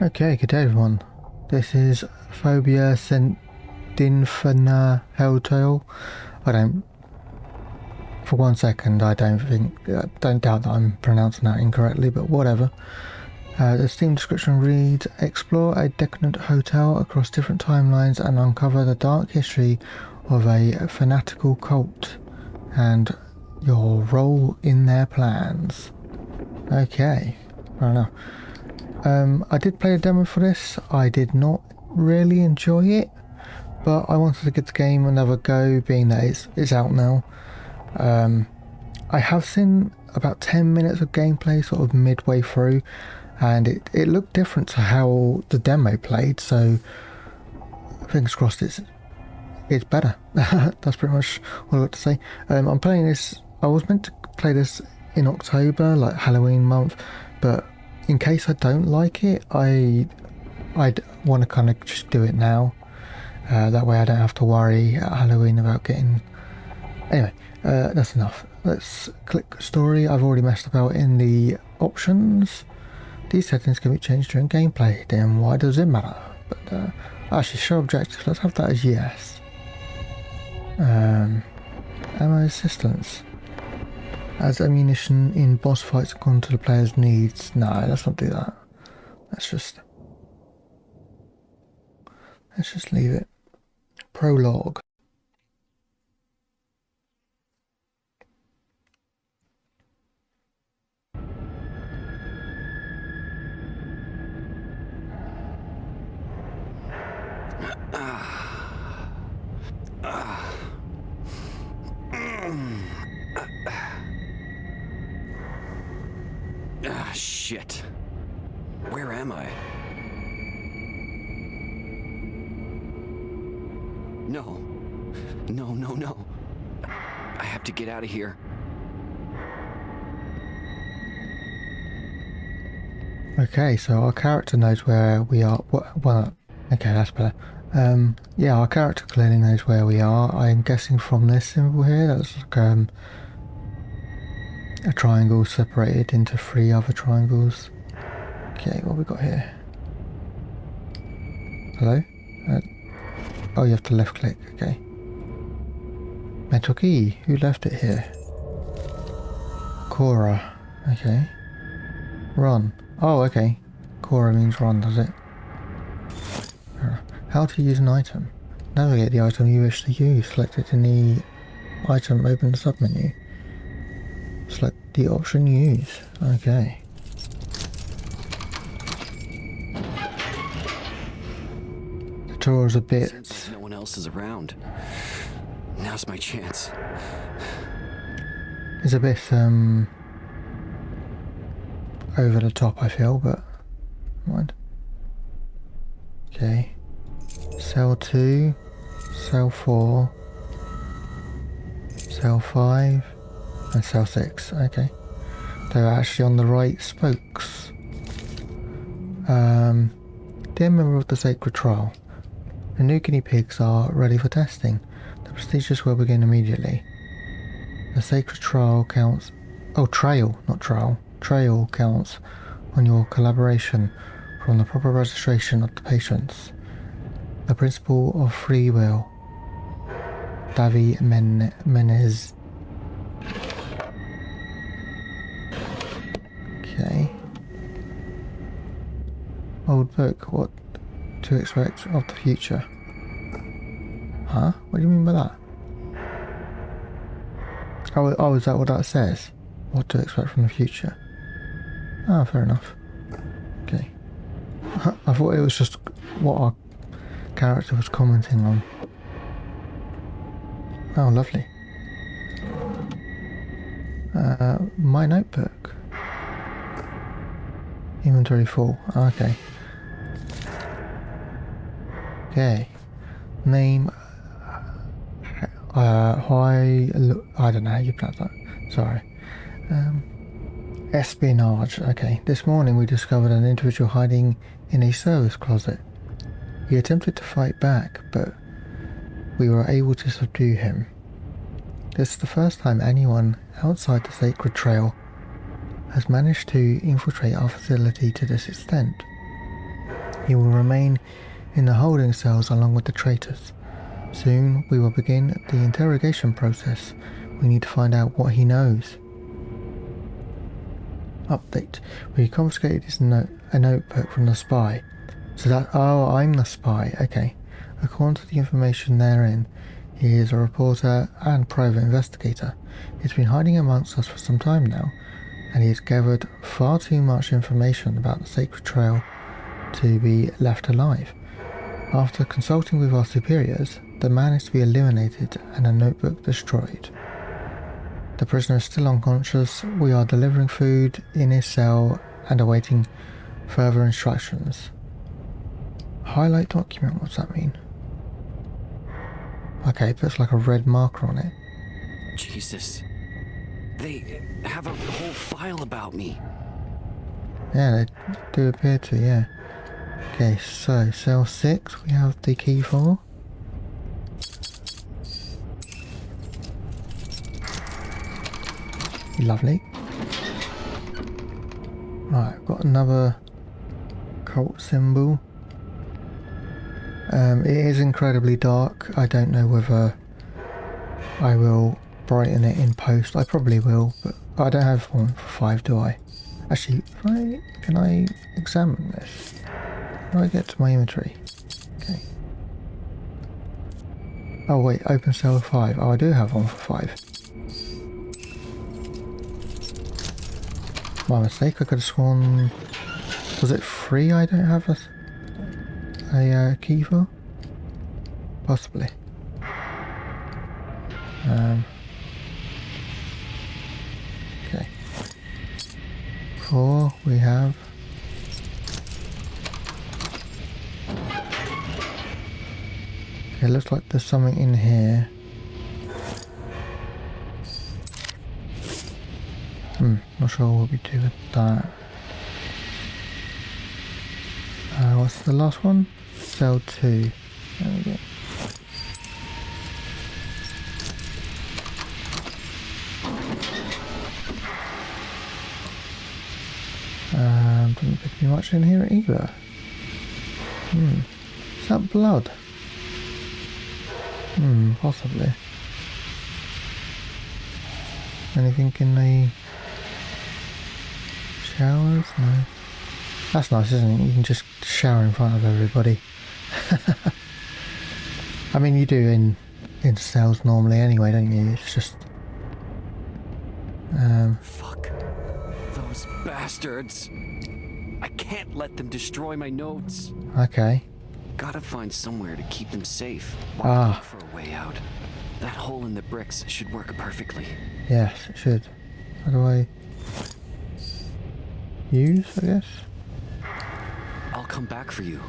Okay, good day everyone. This is Fobia sent Dinfna Helltail. For 1 second, I don't doubt that I'm pronouncing that incorrectly, but whatever. The Steam description reads, explore a decadent hotel across different timelines and uncover the dark history of a fanatical cult and your role in their plans. Okay, fair enough. I did play a demo for this. I did not really enjoy it, but I wanted to give the game another go, being that it's out now. I have seen about 10 minutes of gameplay sort of midway through, and it looked different to how the demo played, so fingers crossed it's better. That's pretty much all I've got to say. I'm playing this. I was meant to play this in October, like Halloween month, but in case I don't like it, I'd want to kind of just do it now. That way I don't have to worry at Halloween about getting... Anyway, that's enough. Let's click story. I've already messed about in the options. These settings can be changed during gameplay. Then why does it matter? But actually, show objectives. Let's have that as yes. Ammo assistance. Adds ammunition in boss fights according to the player's needs. No, let's not do that. Let's just leave it. Prologue. Shit. Where am I? No. No. I have to get out of here. Okay, so our character knows where we are. Well, okay, that's better. Yeah, our character clearly knows where we are. I'm guessing from this symbol here, that's like a triangle separated into 3 other triangles. Okay, what have we got here? Hello? Oh, you have to left click, okay. Metal key, who left it here? Cora, okay. Run. Oh, okay. Cora means run, does it? How to use an item. Navigate the item you wish to use. Select it in the item, open the submenu. Select the option use. Okay. The tour is a bit... Since no one else is around, now's my chance. It's a bit, over the top, I feel, but... Mind. Okay. Cell 2. Cell 4. Cell 5. And cell 6, okay. They're actually on the right spokes. Dear member of the Sacred Trial, the new guinea pigs are ready for testing. The procedures will begin immediately. The Sacred Trial counts... Oh, Trail, not Trial. Trail counts on your collaboration from the proper registration of the patients. The principle of free will. Menez. Okay. Old book, what to expect of the future. Huh? What do you mean by that? Oh, is that what that says? What to expect from the future? Ah, fair enough. Okay. I thought it was just what our character was commenting on. Oh, lovely. My notebook. Inventory full. Okay. Okay. Name. I don't know how you pronounce that. Sorry. Espionage. Okay. This morning we discovered an individual hiding in a service closet. He attempted to fight back, but we were able to subdue him. This is the first time anyone outside the Sacred Trail has managed to infiltrate our facility to this extent. He will remain in the holding cells along with the traitors. Soon we will begin the interrogation process. We need to find out what he knows. Update. We confiscated a notebook from the spy. So that... oh, I'm the spy. Okay. According to the information therein, he is a reporter and private investigator. He's been hiding amongst us for some time now, and he has gathered far too much information about the sacred trail to be left alive. After consulting with our superiors, the man is to be eliminated and a notebook destroyed. The prisoner is still unconscious. We are delivering food in his cell and awaiting further instructions. Highlight document, what's that mean? Okay, it puts like a red marker on it. Jesus. They have a whole file about me. Yeah, they do appear to, yeah. Okay, so cell 6 we have the key for. Lovely. Right, I've got another cult symbol. It is incredibly dark. I don't know whether I will brighten it in post. I probably will, but I don't have one for 5, do I? Actually, can I examine this? How do I get to my inventory? Okay. Oh wait, open cell 5. Oh, I do have one for 5. My mistake, I could have sworn... was it 3 I don't have a key for? Possibly. Okay. 4 we have. Okay, looks like there's something in here. Not sure what we do with that. What's the last one? Cell 2. There we go. Didn't pick me much in here either. Is that blood? Possibly. Anything in the showers? No. That's nice, isn't it? You can just shower in front of everybody. I mean, you do in cells normally anyway, don't you? It's just... Fuck. Those bastards. I can't let them destroy my notes. okay. Gotta find somewhere to keep them safe. Ah. Look for a way out. That hole in the bricks should work perfectly. Yes, it should. How do I... use, I guess? I'll come back for you.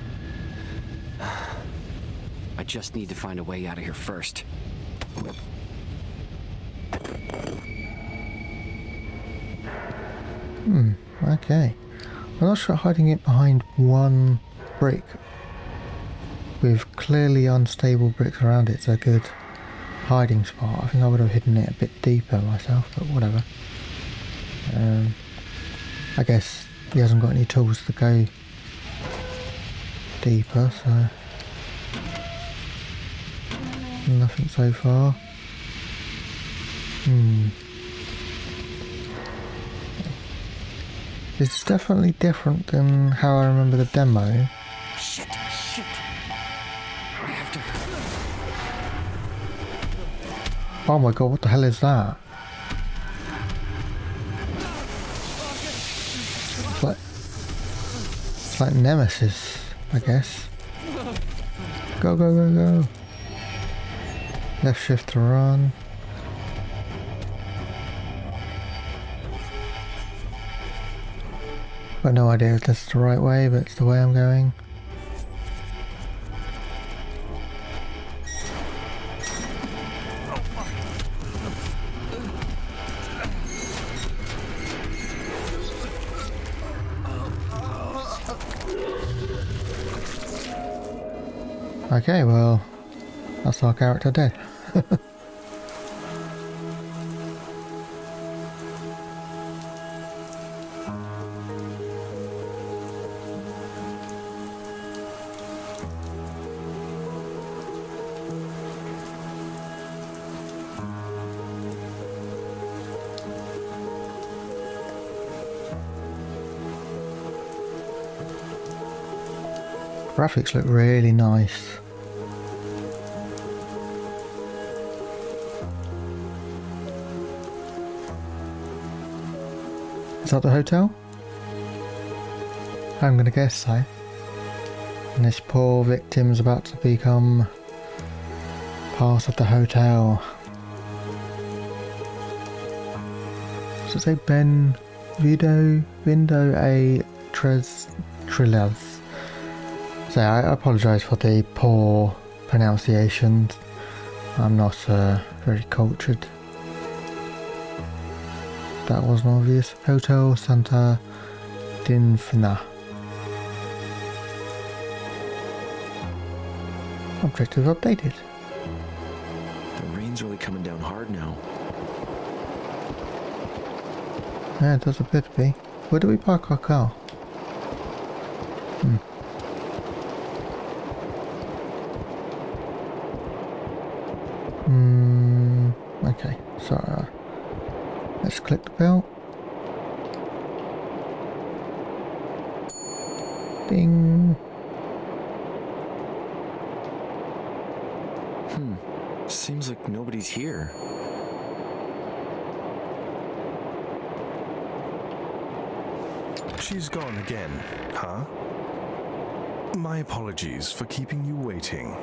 I just need to find a way out of here first. Okay. I'm not sure hiding it behind one brick with clearly unstable bricks around it's a good hiding spot. I think I would have hidden it a bit deeper myself, but whatever. I guess he hasn't got any tools to go deeper, so nothing so far. It's definitely different than how I remember the demo. Shit. I have to... Oh my god, what the hell is that? It's like Nemesis, I guess. Go, go, go, go. Left shift to run. Got no idea if that's the right way, but it's the way I'm going. Okay, well, that's our character dead. Graphics look really nice. Is that the hotel? I'm gonna guess so. And this poor victim's about to become part of the hotel. So say Ben Vindo A Trilez. So I apologise for the poor pronunciations. I'm not very cultured. That wasn't obvious. Hotel Santa Dinfna. Objective updated. The rain's really coming down hard now. Yeah, it does appear to be. Where do we park our car? Okay, so let's click the bell. Ding. Seems like nobody's here. She's gone again, huh? My apologies for keeping you waiting.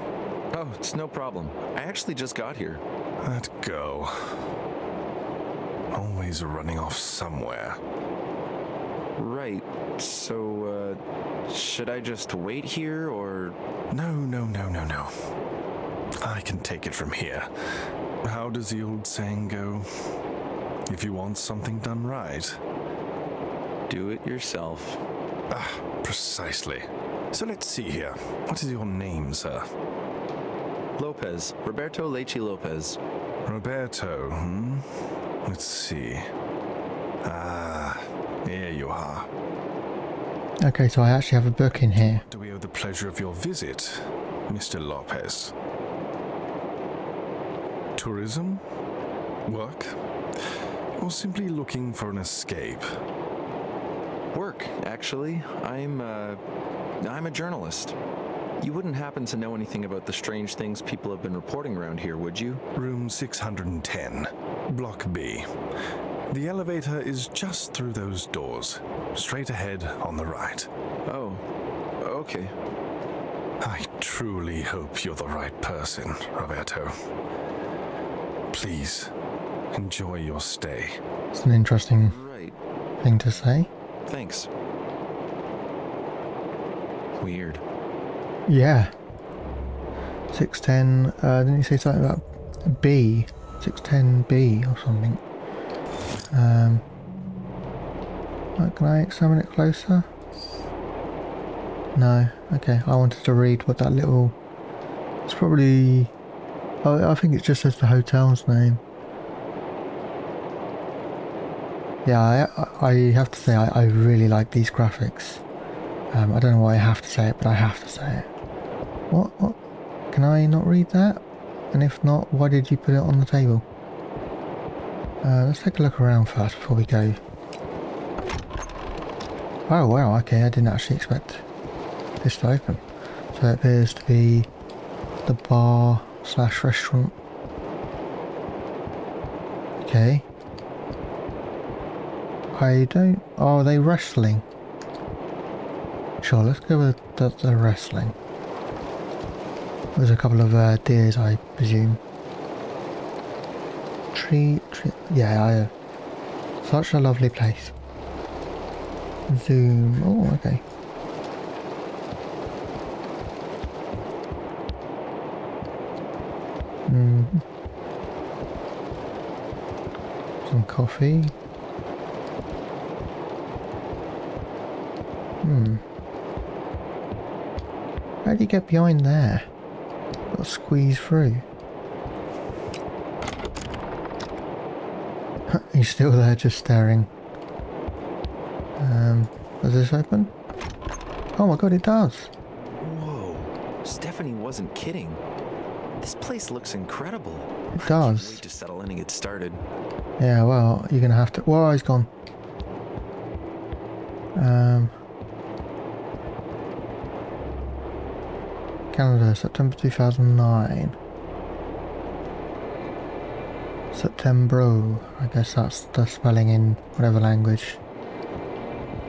Oh, it's no problem. I actually just got here. That girl. Always running off somewhere. Right. So, should I just wait here, or...? No. I can take it from here. How does the old saying go? If you want something done right, do it yourself. Ah, precisely. So let's see here. What is your name, sir? Lopez. Roberto Leche Lopez. Roberto, Let's see. Ah, here you are. Okay, so I actually have a book in here. Do we owe the pleasure of your visit, Mr. Lopez? Tourism? Work? Or simply looking for an escape? Work, actually. I'm a journalist. You wouldn't happen to know anything about the strange things people have been reporting around here, would you? Room 610, Block B. The elevator is just through those doors, straight ahead on the right. Oh, okay. I truly hope you're the right person, Roberto. Please, enjoy your stay. It's an interesting thing to say. Thanks. Weird. Yeah. 610, didn't you say something about B? 610B or something. Can I examine it closer? No. Okay, I wanted to read what that little... It's probably... Oh, I think it just says the hotel's name. Yeah, I have to say I really like these graphics. I don't know why I have to say it, but I have to say it. What? Can I not read that? And if not, why did you put it on the table? Let's take a look around first before we go. Oh wow, okay, I didn't actually expect this to open. So it appears to be the bar / restaurant. Okay. I don't... Oh, are they wrestling? Sure, let's go with the wrestling. There's a couple of deers, I presume. Tree... Yeah, such a lovely place. Zoom... Oh, okay. Some coffee. How do you get behind there? Got to squeeze through. He's still there just staring. Does this open? Oh my god, it does! Whoa, Stephanie wasn't kidding. This place looks incredible. It does. Can't wait to settle in and get started. Yeah, well, you're gonna have to... Whoa, he's gone. Canada, September 2009. Septembro, I guess that's the spelling in whatever language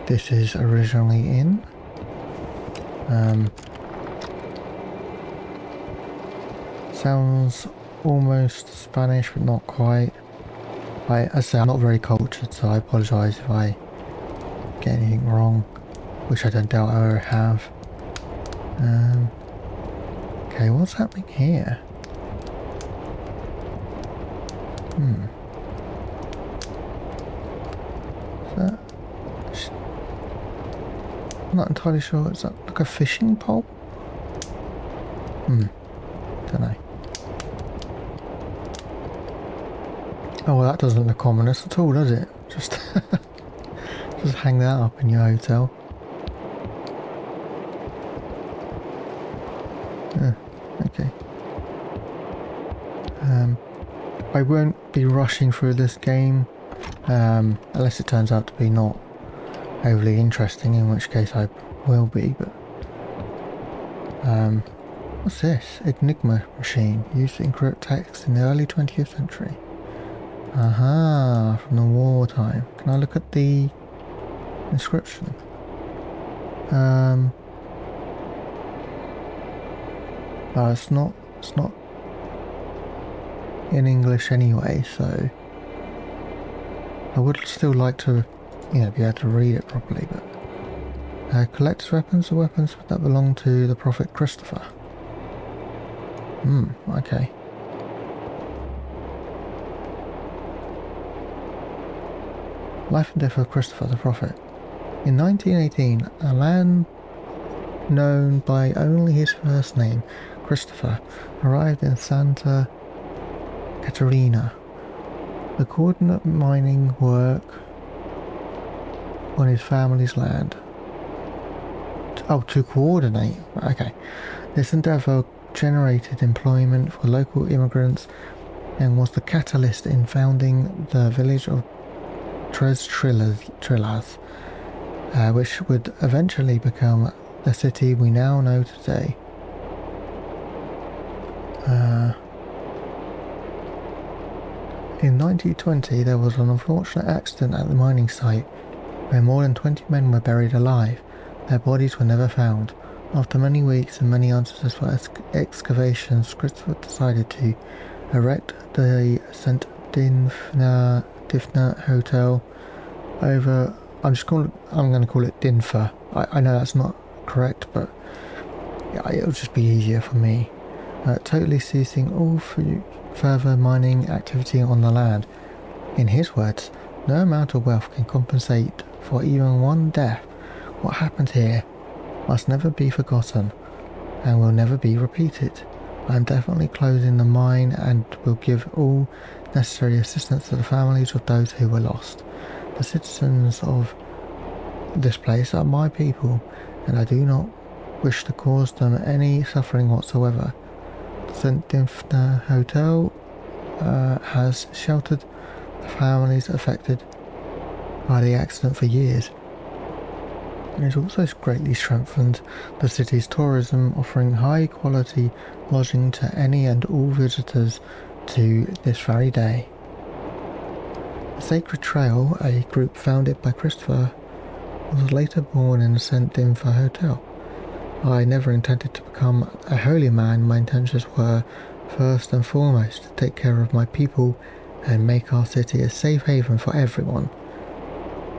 this is originally in. Sounds almost Spanish, but not quite. As I say, I'm not very cultured, so I apologise if I get anything wrong, which I don't doubt I ever have. Okay, what's happening here? Is that... I'm not entirely sure. Is that like a fishing pole? Don't know. Oh, well, that doesn't look ominous at all, does it? Just hang that up in your hotel. Okay. I won't be rushing through this game, unless it turns out to be not overly interesting, in which case I will be, but... what's this? Enigma machine, used to encrypt text in the early 20th century. Aha, from the wartime. Can I look at the inscription? It's not in English anyway, so I would still like to, be able to read it properly, but collector's weapons are weapons that belong to the Prophet Christopher. Okay. Life and death of Christopher the Prophet. In 1918, a man known by only his first name, Christopher, arrived in Santa Catarina. The coordinate mining work on his family's land. To coordinate. Okay. This endeavour generated employment for local immigrants and was the catalyst in founding the village of Tres Trillas, which would eventually become the city we now know today. In 1920, there was an unfortunate accident at the mining site where more than 20 men were buried alive. Their bodies were never found. After many weeks and many unsuccessful excavations, Christopher decided to erect the St. Dinfna Hotel over... I'm going to call it Dinfna. I know that's not correct, but it'll just be easier for me. Totally ceasing all further mining activity on the land. In his words, no amount of wealth can compensate for even one death. What happened here must never be forgotten and will never be repeated. I am definitely closing the mine and will give all necessary assistance to the families of those who were lost. The citizens of this place are my people, and I do not wish to cause them any suffering whatsoever. The St. Dinfna Hotel has sheltered the families affected by the accident for years. It has also greatly strengthened the city's tourism, offering high quality lodging to any and all visitors to this very day. The Sacred Trail, a group founded by Christopher, was later born in the St. Dinfna Hotel. I never intended to become a holy man. My intentions were, first and foremost, to take care of my people and make our city a safe haven for everyone.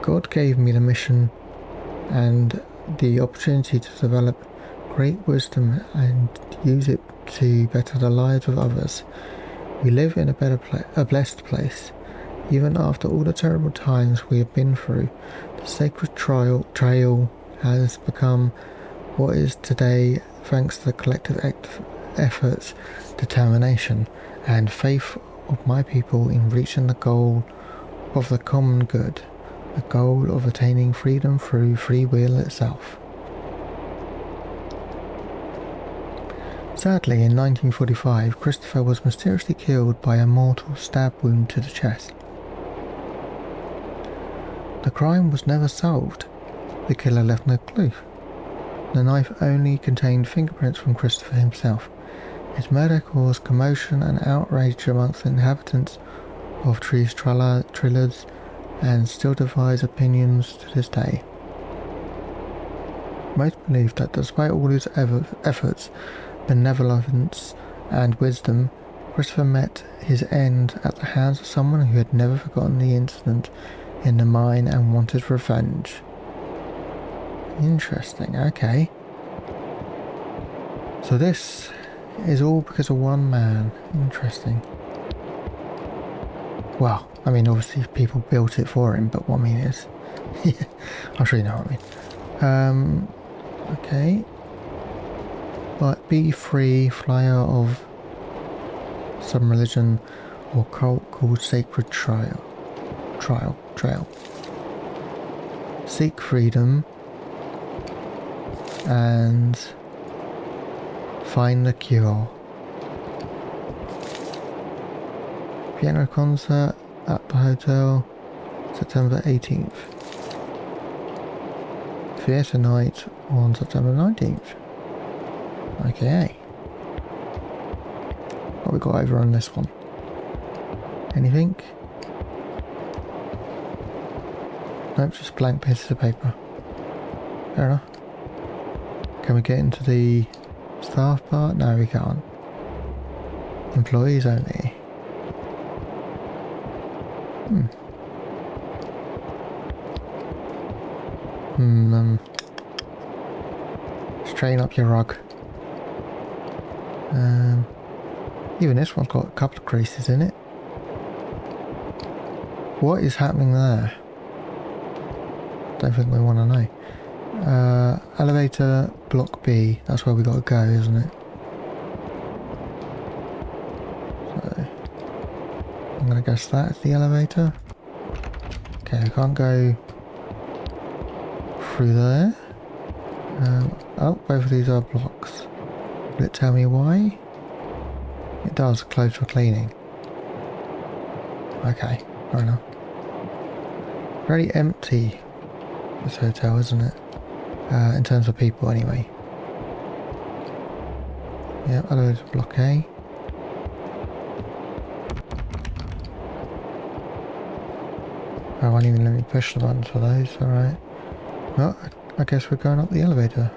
God gave me the mission and the opportunity to develop great wisdom and use it to better the lives of others. We live in a blessed place. Even after all the terrible times we have been through, the Sacred Trail has become what is today thanks to the collective efforts, determination, and faith of my people in reaching the goal of the common good, the goal of attaining freedom through free will itself. Sadly, in 1945, Christopher was mysteriously killed by a mortal stab wound to the chest. The crime was never solved. The killer left no clue. The knife only contained fingerprints from Christopher himself. His murder caused commotion and outrage amongst the inhabitants of Trees Trillers and still divides opinions to this day. Most believe that despite all his efforts, benevolence and wisdom, Christopher met his end at the hands of someone who had never forgotten the incident in the mine and wanted revenge. Interesting, okay. So this is all because of one man. Interesting. Well, I mean, obviously people built it for him, but what I mean is... yeah, I'm sure you know what I mean. Okay. But be free, flyer of some religion or cult called Sacred Trail. Seek freedom and find the cure. Piano concert at the hotel, September 18th. Theatre night on September 19th. Okay. What we got over on this one? Anything? Nope, just blank pieces of paper. Fair enough. Can we get into the staff part? No, we can't. Employees only. Strain up your rug. Even this one's got a couple of creases in it. What is happening there? Don't think we want to know. Elevator block B. That's where we got to go, isn't it? So I'm gonna guess that's the elevator. Okay, we can't go through there. Oh, both of these are blocks. Will it tell me why? It does, closed for cleaning. Okay, fair enough. Very empty, this hotel, isn't it? In terms of people, anyway. Yeah, elevator block A. Oh, won't even let me push the buttons for those, alright. Well, I guess we're going up the elevator.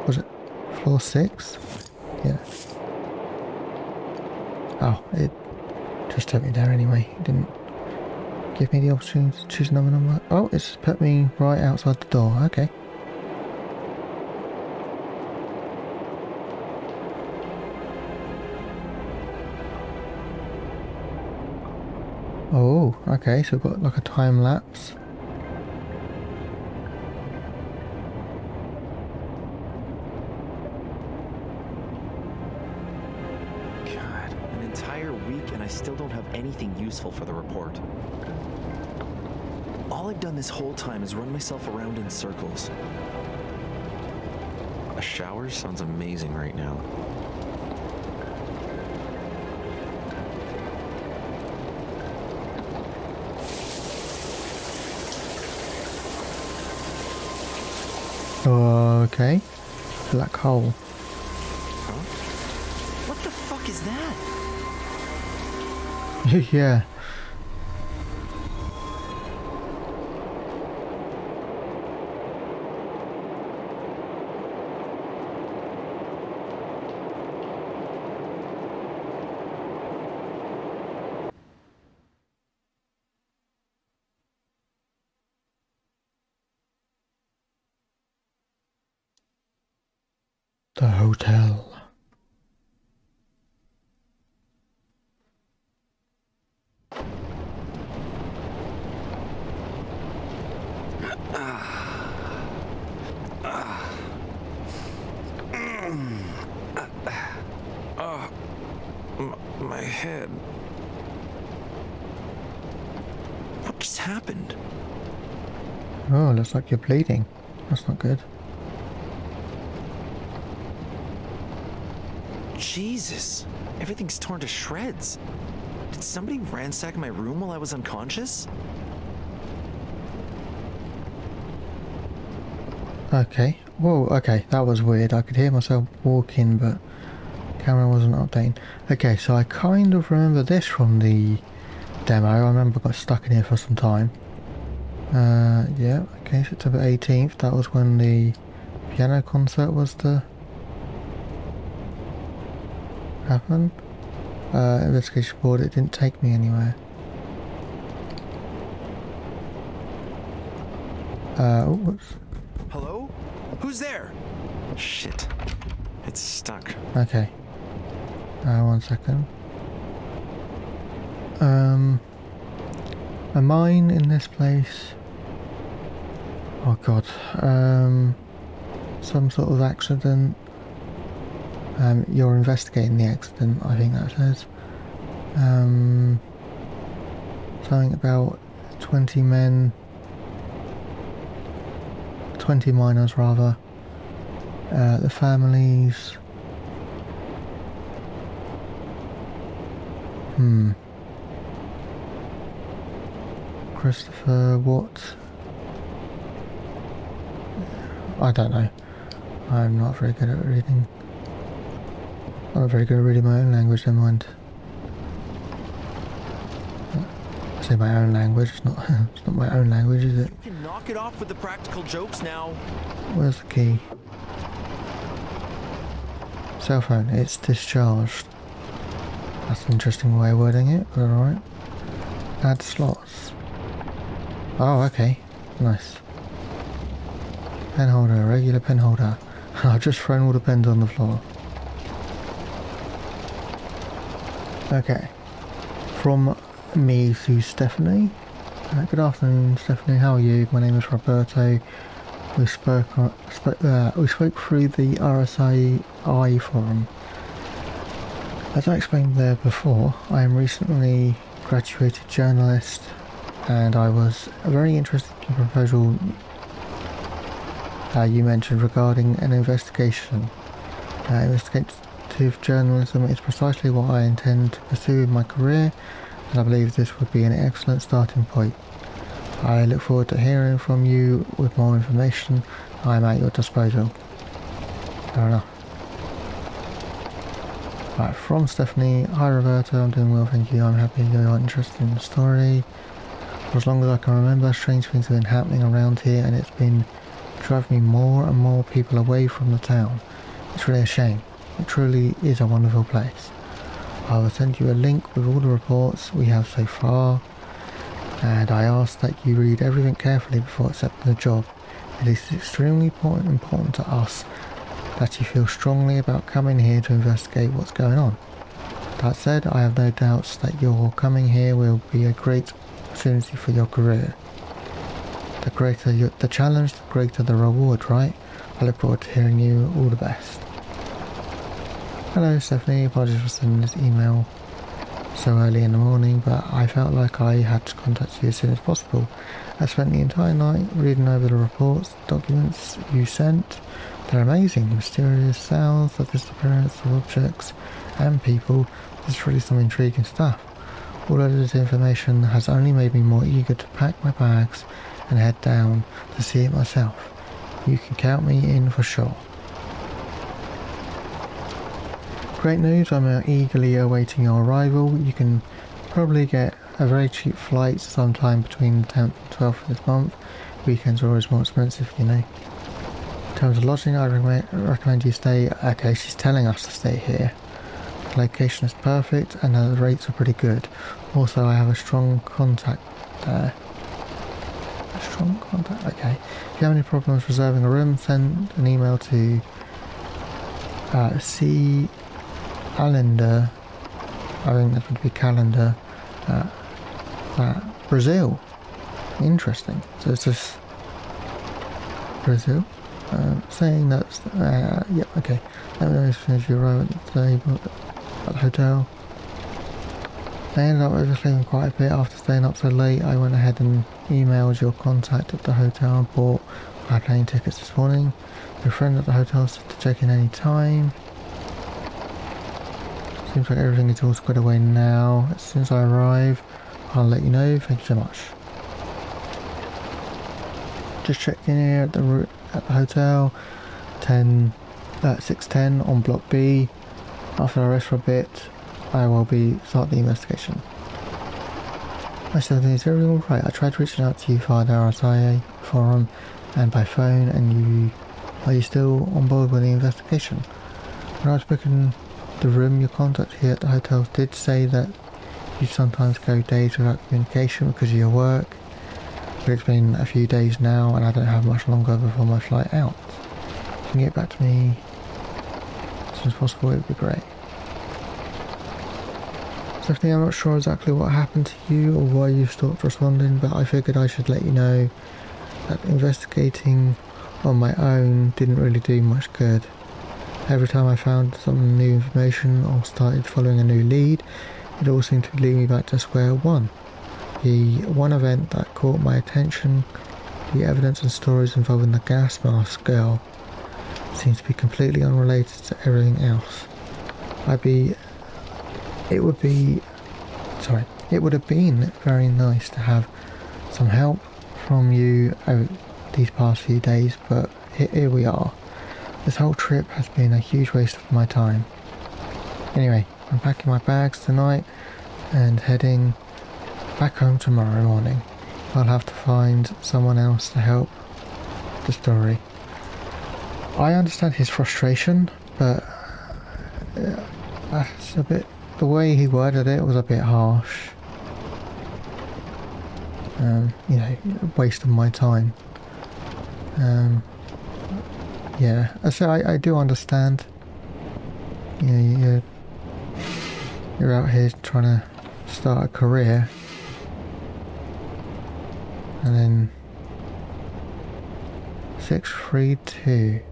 Was it floor 6? Yeah. Oh, it just took me there anyway. It didn't give me the opportunity to choose another number. Oh, it's put me right outside the door. Okay. Oh, okay, so we've got like a time lapse. God, an entire week and I still don't have anything useful for the report. All I've done this whole time is run myself around in circles. A shower sounds amazing right now. Okay. Black hole. Huh? What the fuck is that? Yeah. The hotel. My head. What just happened? Oh, looks like you're bleeding. That's not good. Jesus, everything's torn to shreds. Did somebody ransack my room while I was unconscious? Okay. Whoa, okay, that was weird. I could hear myself walking, but camera wasn't updating. Okay, so I kind of remember this from the demo. I remember I got stuck in here for some time. Yeah, okay, September 18th. That was when the piano concert was to happen. Investigation board, it didn't take me anywhere. Oh, whoops. Hello? Who's there? Shit. It's stuck. Okay. 1 second. A mine in this place. Oh god. Some sort of accident. You're investigating the accident, I think that says. Something about 20 men. 20 miners rather. The families. Christopher, what? I don't know. I'm not very good at reading. I'm not very good at reading my own language, never mind. I say my own language, it's not it's not my own language, is it? You can knock it off with the practical jokes now. Where's the key? Cell phone, it's discharged. That's an interesting way of wording it, but alright. Add slots. Oh, okay. Nice. Pen holder, regular pen holder. I've just thrown all the pens on the floor. Okay. From me to Stephanie. Good afternoon, Stephanie. How are you? My name is Roberto. We spoke through the RSI forum. As I explained there before, I am recently graduated journalist, and I was very interested in the proposal you mentioned regarding an investigation. Investigative journalism is precisely what I intend to pursue in my career, and I believe this would be an excellent starting point. I look forward to hearing from you with more information. I am at your disposal. Fair enough. Right, from Stephanie. Hi Roberto, I'm doing well, thank you. I'm happy you are interested in the story. For as long as I can remember, strange things have been happening around here, and it's been driving me more and more people away from the town. It's really a shame. It truly is a wonderful place. I will send you a link with all the reports we have so far, and I ask that you read everything carefully before accepting the job. It is extremely important to us that you feel strongly about coming here to investigate what's going on. That said, I have no doubts that your coming here will be a great opportunity for your career. The greater the challenge, the greater the reward, right? I look forward to hearing you. All the best. Hello Stephanie, apologies for sending this email so early in the morning, but I felt like I had to contact you as soon as possible. I spent the entire night reading over the reports, documents you sent. They're amazing. Mysterious sounds, the disappearance of objects and people. This is really some intriguing stuff. All of this information has only made me more eager to pack my bags and head down to see it myself. You can count me in for sure. Great news, I'm eagerly awaiting your arrival. You can probably get a very cheap flight sometime between the 10th and 12th of this month. Weekends are always more expensive, you know. In terms of lodging, I recommend you stay. Okay, she's telling us to stay here. The location is perfect and the rates are pretty good. Also, I have a strong contact there. A strong contact? Okay. If you have any problems reserving a room, send an email to C. Calendar, I think that would be calendar, Brazil. Interesting. So it's just Brazil. Saying that, yep, okay. Let me know as soon as you arrive at the hotel. I ended up oversleeping quite a bit after staying up so late. I went ahead and emailed your contact at the hotel and bought my plane tickets this morning. Your friend at the hotel said to check in any time. seems like everything is all squared away now. As soon as I arrive, I'll let you know. Thank you so much. Just checked in here at the hotel. 6:10 on Block B. After I rest for a bit, I will start the investigation. I still think is everything alright? I tried reaching out to you via the RSIA forum and by phone, and are you still on board with the investigation? When I was booking the room, your contact here at the hotel did say that you sometimes go days without communication because of your work, but it's been a few days now and I don't have much longer before my flight out. If you can get back to me as soon as possible, it would be great. Stephanie, I'm not sure exactly what happened to you or why you stopped responding, but I figured I should let you know that investigating on my own didn't really do much good. Every time I found some new information or started following a new lead, it all seemed to lead me back to square one. The one event that caught my attention, the evidence and stories involving the gas mask girl, seems to be completely unrelated to everything else. It would have been very nice to have some help from you over these past few days, but here we are. This whole trip has been a huge waste of my time. Anyway, I'm packing my bags tonight and heading back home tomorrow morning. I'll have to find someone else to help the story. I understand his frustration, but that's a bit... The way he worded it was a bit harsh. Waste of my time. Yeah, so I do understand. You're out here trying to start a career, and then 632.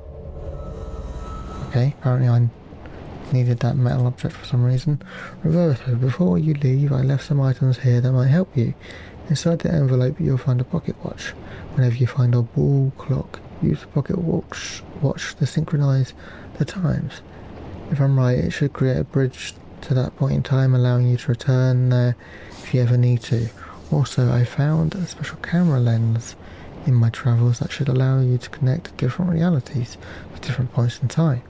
Okay, apparently I needed that metal object for some reason. Roberto, before you leave, I left some items here that might help you. Inside the envelope, you'll find a pocket watch. Whenever you find a wall clock, use the pocket watch to synchronize the times. If I'm right, it should create a bridge to that point in time, allowing you to return there if you ever need to. Also, I found a special camera lens in my travels that should allow you to connect different realities at different points in time.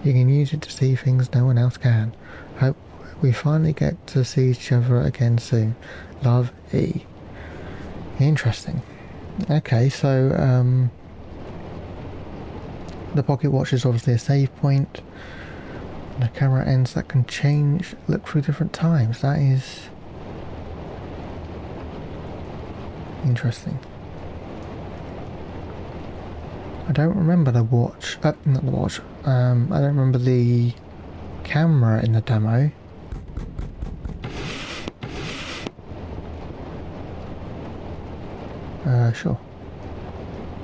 You can use it to see things no one else can. Hope we finally get to see each other again soon. Love, E. Interesting. Okay, so the pocket watch is obviously a save point. The camera ends that can look through different times. That is interesting. I don't remember the watch. Not the watch. I don't remember the camera in the demo. Sure.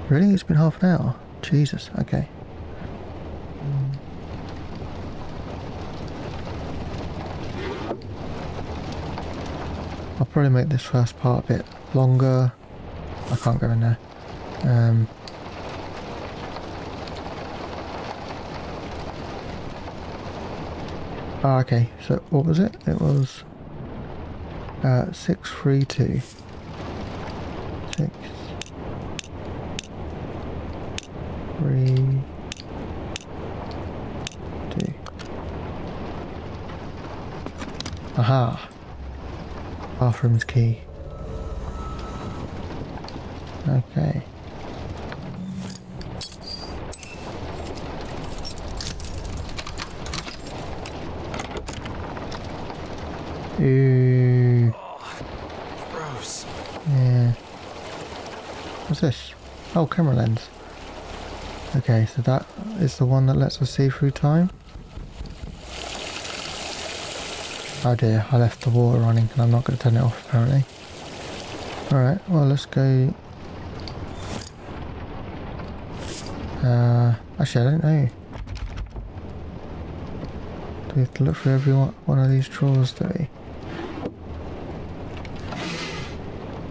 Really? It's been half an hour? Jesus, okay. I'll probably make this first part a bit longer. I can't go in there. Oh, okay, so what was it? It was 632. 6 3 2. Aha! Bathroom's key. Okay. Ooh. Gross. Yeah. What's this? Oh, camera lens. Okay, so that is the one that lets us see through time. Oh dear, I left the water running and I'm not going to turn it off apparently. Alright, well let's go... actually I don't know. Do we have to look through every one of these drawers, do we?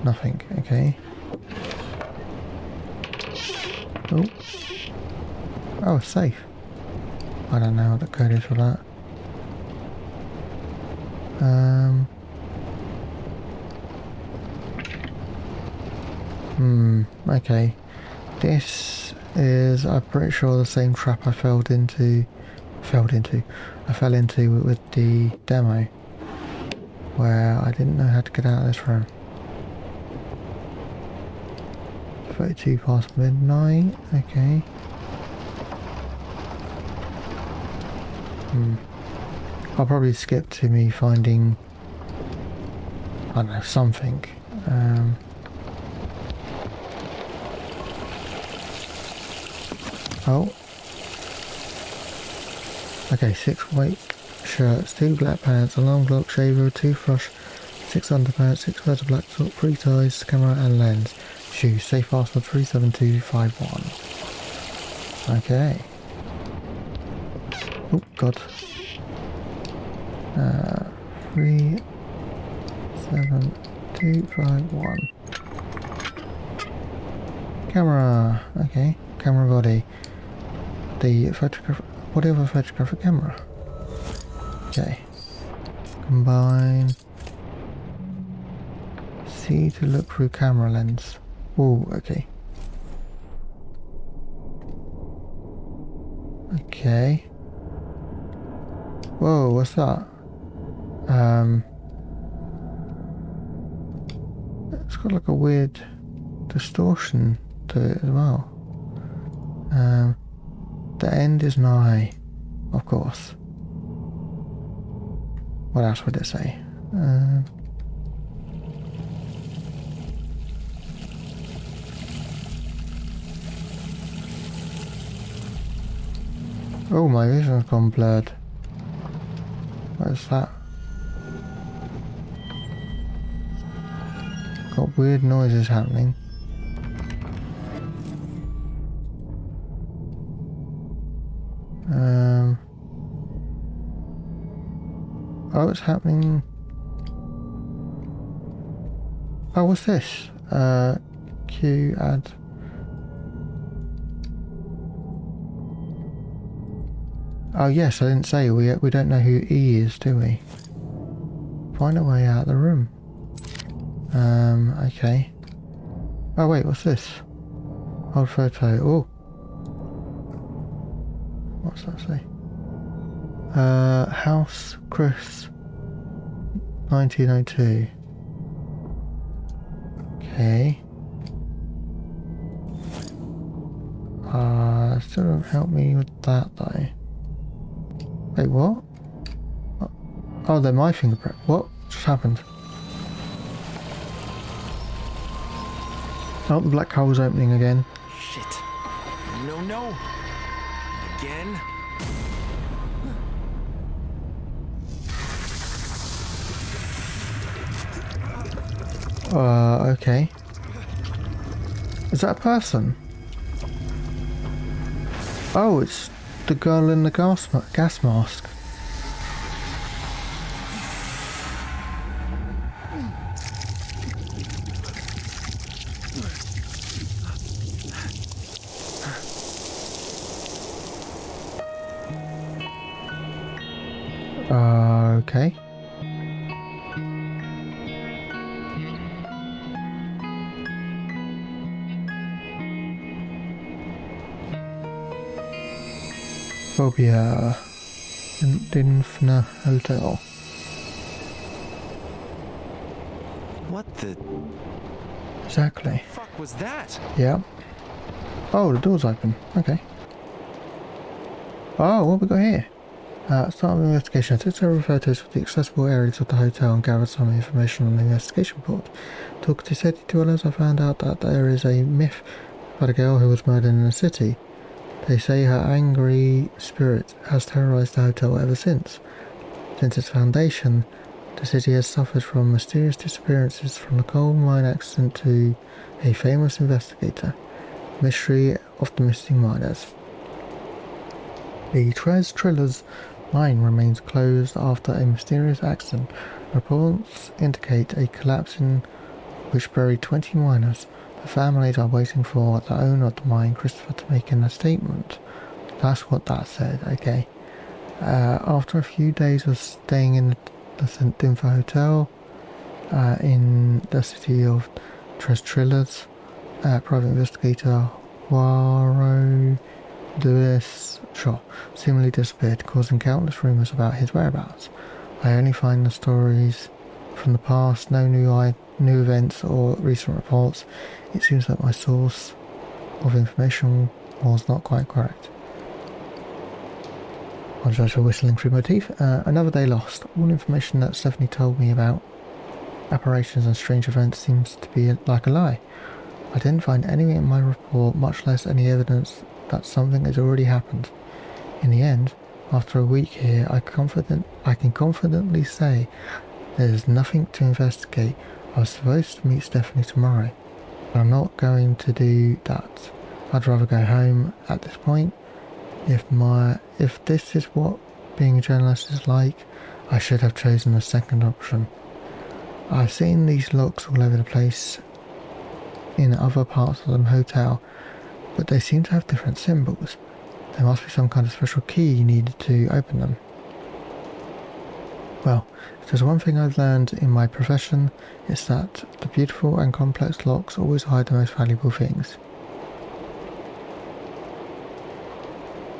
Nothing, okay. Oh. Oh, safe. I don't know what the code is for that. Okay. This is, I'm pretty sure, the same trap I fell into with the demo, where I didn't know how to get out of this room. 32 past midnight, okay. I'll probably skip to me finding, I don't know, something. Oh. Okay, 6 white shirts, 2 black pants, a long block shaver, toothbrush, 6 underpants, 6 pairs of black socks, 3 ties, camera and lens. Shoes, safe password 37251. Okay. Oh god. 37251. Camera. Okay. Camera body. The body of a photographic camera. Okay. Combine. See to look through camera lens. Oh, okay. Okay. Whoa, what's that? It's got like a weird distortion to it as well. The end is nigh, of course. What else would it say? Oh, my vision's gone blurred. What is that? Got weird noises happening. Oh, it's happening. Oh, what's this? Q add. Oh yes, I didn't say we don't know who E is, do we? Find a way out of the room. Okay. Oh wait, what's this? Old photo. Oh. What's that say? House Chris 1902. Okay. Still don't help me with that though. Wait, what? Oh, they're my fingerprint. What just happened? Oh, the black hole's opening again. Shit. No, no. Again? Okay. Is that a person? Oh, it's the girl in the gas mask. Okay. Fobia. Dinfna Hotel. What the Exactly. fuck was that? Yeah. Oh, the door's open. Okay. Oh, what we got here? Start of the investigation. I took several photos of the accessible areas of the hotel and gathered some information on the investigation report. Talking to city dwellers, I found out that there is a myth about a girl who was murdered in the city. They say her angry spirit has terrorized the hotel ever since. Since its foundation, the city has suffered from mysterious disappearances, from the coal mine accident to a famous investigator. Mystery of the missing miners. The Tres Trillers mine remains closed after a mysterious accident. Reports indicate a collapse in which buried 20 miners. The families are waiting for the owner of the mine, Christopher, to make a statement. That's what that said, okay. After a few days of staying in the Dinfna Hotel in the city of Trillas. Private investigator Waro Lewis Shaw seemingly disappeared, causing countless rumours about his whereabouts. I only find the stories from the past, no new events or recent reports. It seems that my source of information was not quite correct. I was also whistling through my teeth. Another day lost. All information that Stephanie told me about apparitions and strange events seems to be like a lie. I didn't find anything in my report, much less any evidence that something has already happened. In the end, after a week here, I can confidently say there's nothing to investigate. I was supposed to meet Stephanie tomorrow, but I'm not going to do that. I'd rather go home at this point. If this is what being a journalist is like, I should have chosen the second option. I've seen these locks all over the place in other parts of the hotel, but they seem to have different symbols. There must be some kind of special key needed to open them. Well, if there's one thing I've learned in my profession, it's that the beautiful and complex locks always hide the most valuable things.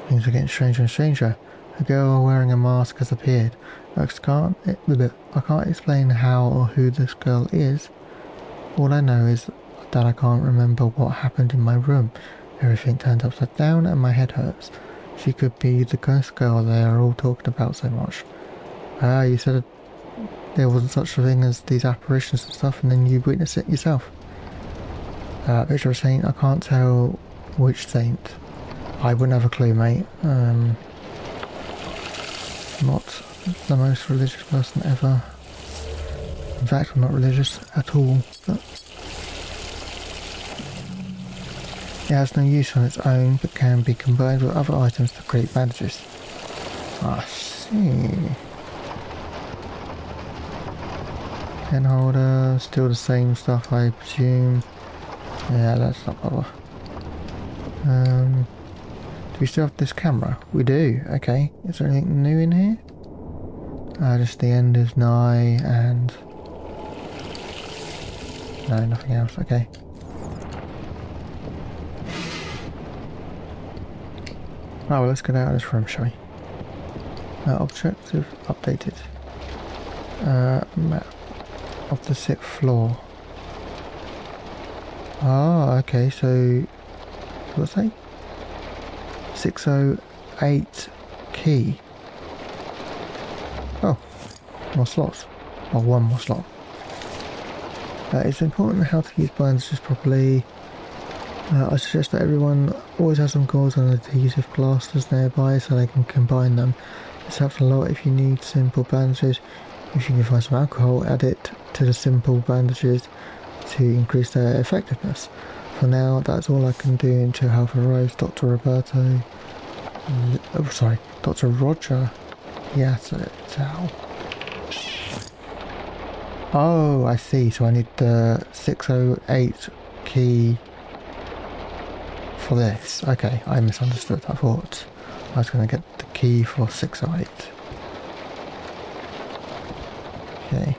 Things are getting stranger and stranger. A girl wearing a mask has appeared. I can't explain how or who this girl is. All I know is that I can't remember what happened in my room. Everything turned upside down and my head hurts. She could be the ghost girl they are all talking about so much. You said there wasn't such a thing as these apparitions and stuff, and then you witnessed it yourself. Picture of a saint. I can't tell which saint. I wouldn't have a clue, mate. Not the most religious person ever. In fact, I'm not religious at all. But it has no use on its own, but can be combined with other items to create bandages. I see. Pen holder, still the same stuff, I presume. Yeah, that's not bother. Do we still have this camera? We do. Okay. Is there anything new in here? Just the end is nigh and no, nothing else. Okay. Oh, well, let's get out of this room, shall we? Objective updated. Map of the 6th floor. Ah, okay, so what's that? 608 key. Oh, more slots. Or one more slot. It's important how to use bandages properly. I suggest that everyone always has some gauze and adhesive plasters nearby so they can combine them. This helps a lot if you need simple bandages. If you can find some alcohol, add it to the simple bandages to increase their effectiveness. For now, that's all I can do until help arrives. Dr. Roger Yassau. Oh, I see. So I need the 608 key for this. Okay, I misunderstood. I thought I was going to get the key for 608. Okay.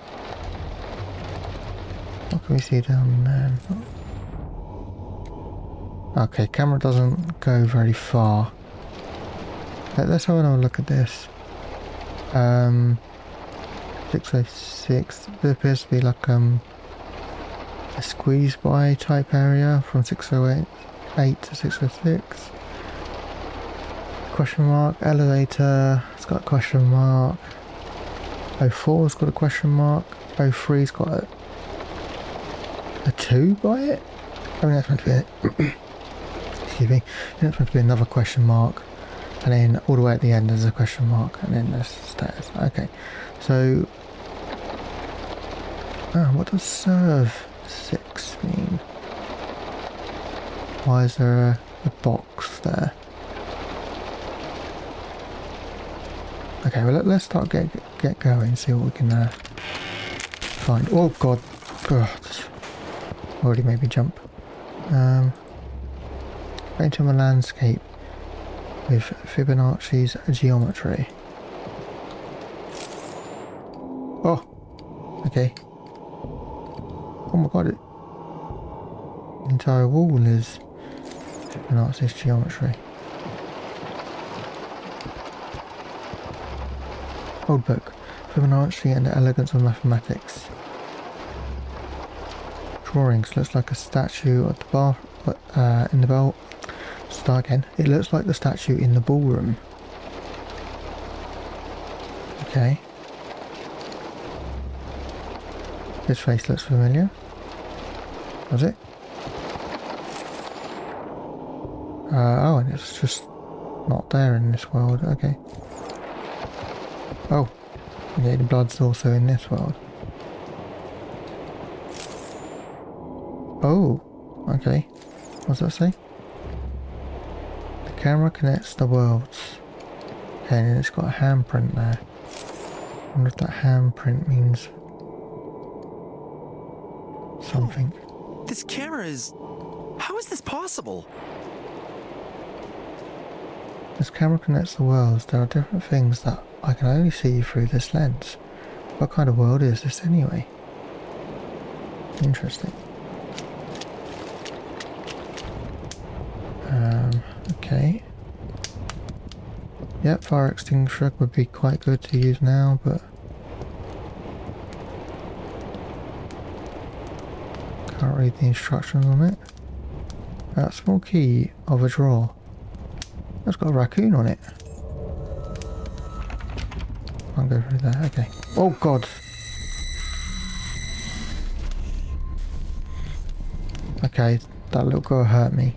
What can we see down there? Okay, camera doesn't go very far. Let's have another look at this. 606. There appears to be like a squeeze by type area from 608 to 606. Question mark. Elevator. It's got a question mark. 04's got a question mark. 03's got a 2 by it. I mean, that's meant to be it. Excuse me. That's meant to be another question mark. And then all the way at the end there's a question mark. And then there's stairs. Okay. So, what does serve 6 mean? Why is there a box there? Okay, well let's start get going, see what we can find. Oh god, already made me jump. Paint on a landscape with Fibonacci's geometry. Okay. Oh my god, the entire wall is Nazis geometry. Old book. Fibonacci and the elegance of mathematics. Drawings. Looks like a statue at the bar, in the bell. Start again. It looks like the statue in the ballroom. Okay. His face looks familiar. Was it? Oh, and it's just not there in this world. Okay. Oh. Okay, the blood's also in this world. Oh. Okay. What does that say? The camera connects the worlds. Okay, and it's got a handprint there. I wonder if that handprint means something. This camera is... How is this possible? This camera connects the worlds. There are different things that I can only see through this lens. What kind of world is this anyway? Interesting. Okay. Yep, fire extinguisher would be quite good to use now, but can't read the instructions on it. Small key of a drawer. That's got a raccoon on it. Can't go through there. Okay. Oh god. Okay, that little girl hurt me.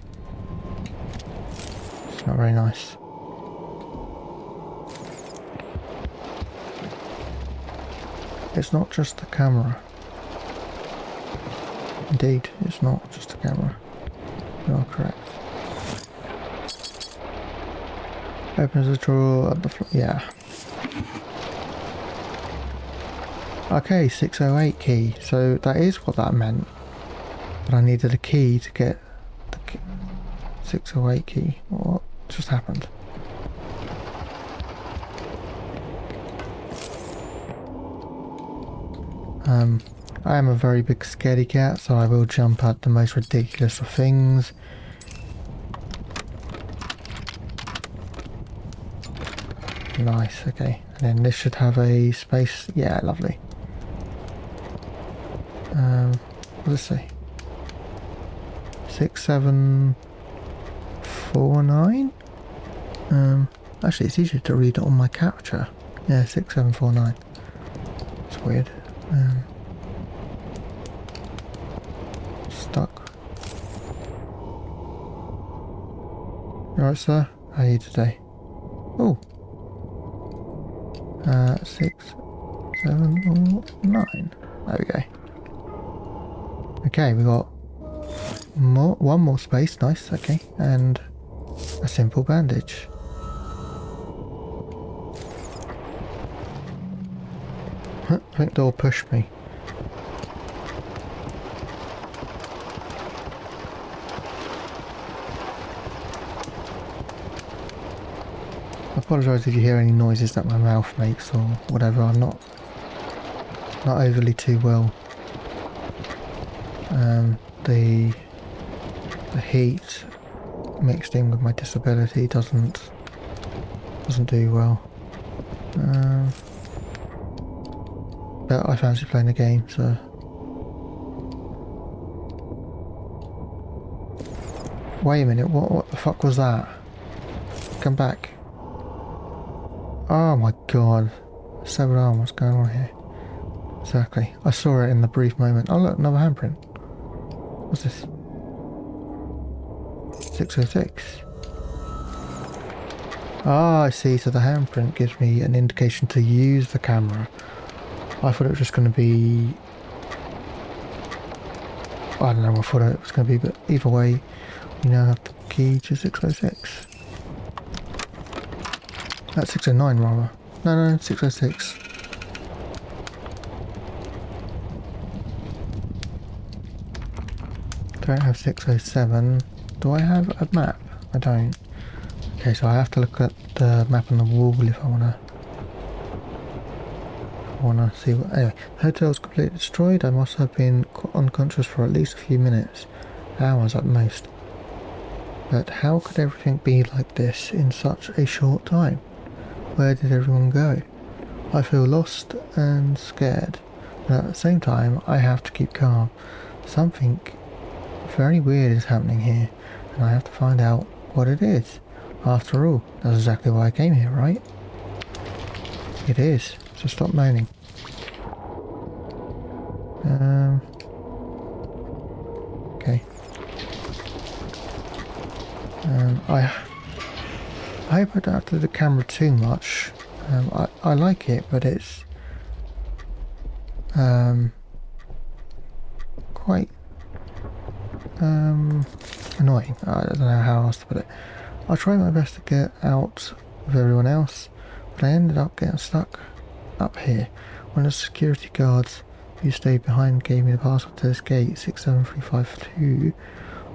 It's not very nice. It's not just the camera. Indeed, it's not just the camera. You are correct. Opens the drawer at the floor. Yeah. Okay, 608 key. So that is what that meant. But I needed a key to get the 608 key. What just happened? I am a very big scaredy cat, so I will jump at the most ridiculous of things. Nice, okay. And then this should have a space. Yeah, lovely. What does it say? 6749? Actually it's easier to read it on my capture. Yeah, 6749. It's weird. Stuck. Alright, sir. How are you today? Oh. 6, 7, 9. There we go. Okay, we got one more space. Nice. Okay, and a simple bandage. I think door pushed me. I apologise if you hear any noises that my mouth makes or whatever. I'm not overly too well. The heat mixed in with my disability doesn't do well. But I fancy playing the game, so. Wait a minute, what the fuck was that? Come back. Oh my god. Severed arm, what's going on here? Exactly. I saw it in the brief moment. Oh look, another handprint. What's this? 606. Ah, I see. So the handprint gives me an indication to use the camera. I thought it was just going to be... I don't know what I thought it was going to be, but either way, we now have the key to 606. That's 609 rather. No, 606. Don't have 607. Do I have a map? I don't. Okay, so I have to look at the map on the wall if I want to want to see what... Anyway, the hotel's completely destroyed. I must have been unconscious for at least a few minutes. Hours at most. But how could everything be like this in such a short time? Where did everyone go? I feel lost and scared. But at the same time, I have to keep calm. Something very weird is happening here. And I have to find out what it is. After all, that's exactly why I came here, right? It is. So stop moaning. Okay. I hope I don't have to do the camera too much. I like it, but it's quite annoying. I don't know how else to put it. I tried my best to get out with everyone else, but I ended up getting stuck up here. One of the security guards who stayed behind gave me the password to this gate, 67352.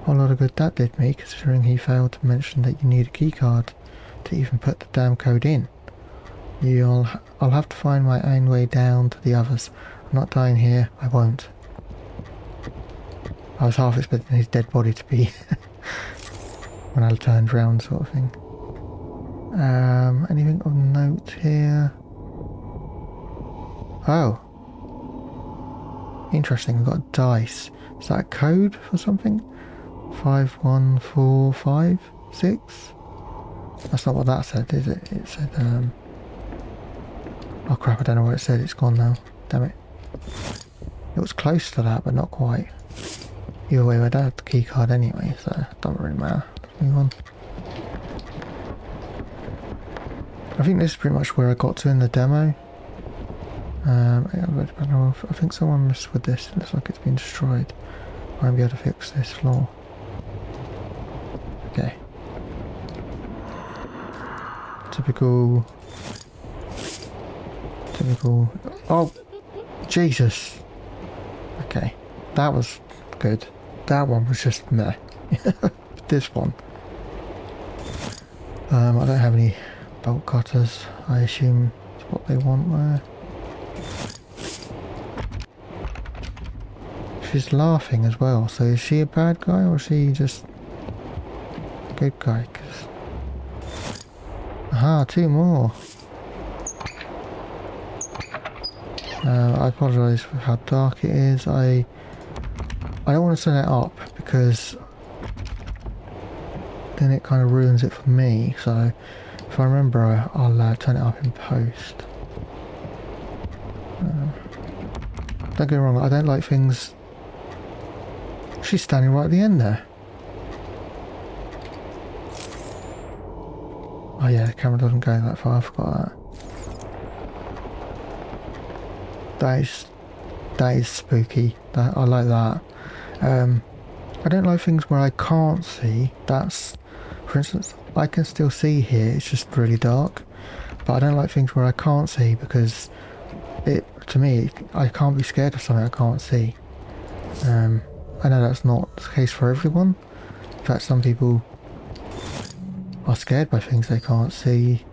A lot of good that did me, considering he failed to mention that you need a keycard to even put the damn code in. I'll have to find my own way down to the others. I'm not dying here, I won't. I was half expecting his dead body to be when I turned round, sort of thing. Anything of note here? Oh. Interesting, we've got dice. Is that a code for something? 51456? That's not what that said, is it? It said, oh crap, I don't know what it said. It's gone now. Damn it. It was close to that, but not quite. Either way, I don't have the key card anyway, so it doesn't really matter. Let's move on. I think this is pretty much where I got to in the demo. I think someone messed with this. It looks like it's been destroyed. I won't be able to fix this floor. Okay. Typical. Oh, Jesus. Okay, that was good. That one was just meh. This one. I don't have any bolt cutters. I assume it's what they want there. She's laughing as well, so is she a bad guy or is she just a good guy? Aha, two more. I apologise for how dark it is. I don't want to turn it up because then it kind of ruins it for me. So if I remember, I'll turn it up in post. Don't get me wrong, I don't like things. She's standing right at the end there. Oh yeah, the camera doesn't go that far, I forgot that. That is spooky. I like that. I don't like things where I can't see. That's, for instance, I can still see here, it's just really dark. But I don't like things where I can't see because to me, I can't be scared of something I can't see. I know that's not the case for everyone. In fact, some people are scared by things they can't see.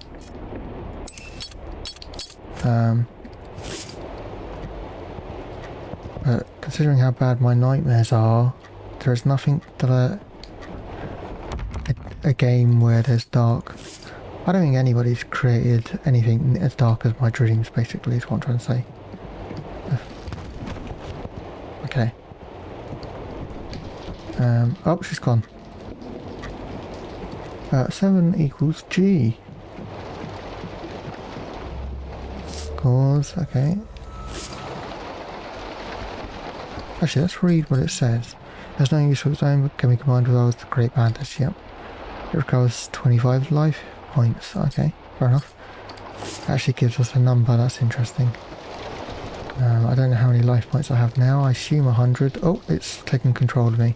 But considering how bad my nightmares are, there is nothing that a game where there's dark. I don't think anybody's created anything as dark as my dreams, basically, is what I'm trying to say. Okay. Oh, she's gone. 7 equals G. Cause, okay. Actually, let's read what it says. There's no use for its own, but can be combined with ours to create bandage. Yep. It recovers 25 life points. Okay, fair enough. Actually gives us a number, that's interesting. I don't know how many life points I have now. I assume 100. Oh, it's taking control of me.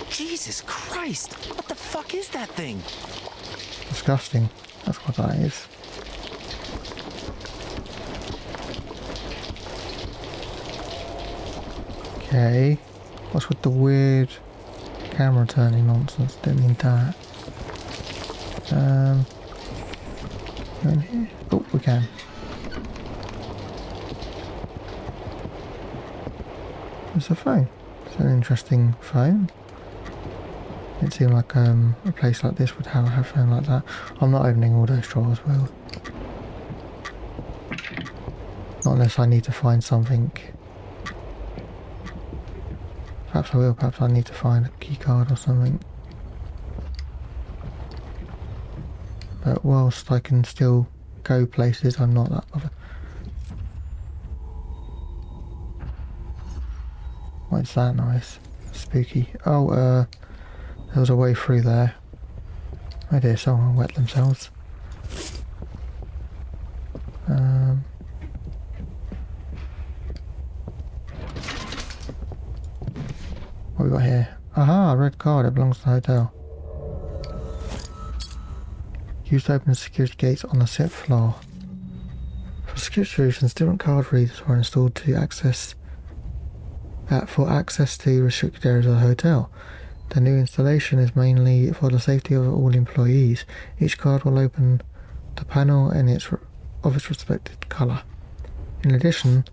Jesus Christ! What the fuck is that thing? Disgusting. That's what that is. Okay. What's with the weird camera turning nonsense? Didn't need that. Go in here. Oh, we can. It's a phone. It's an interesting phone. It seemed like a place like this would have a phone like that. I'm not opening all those drawers, Will. Not unless I need to find something. Perhaps I will. Perhaps I need to find a key card or something. But whilst I can still go places, I'm not that bothered. What's that noise? Spooky. Oh, there was a way through there. Oh dear, someone wet themselves. What we got here? Aha, a red card. It belongs to the hotel. Used to open the security gates on the 6th floor. For security reasons, different card readers were installed to access to restricted areas of the hotel. The new installation is mainly for the safety of all employees. Each card will open the panel in its respected colour. In addition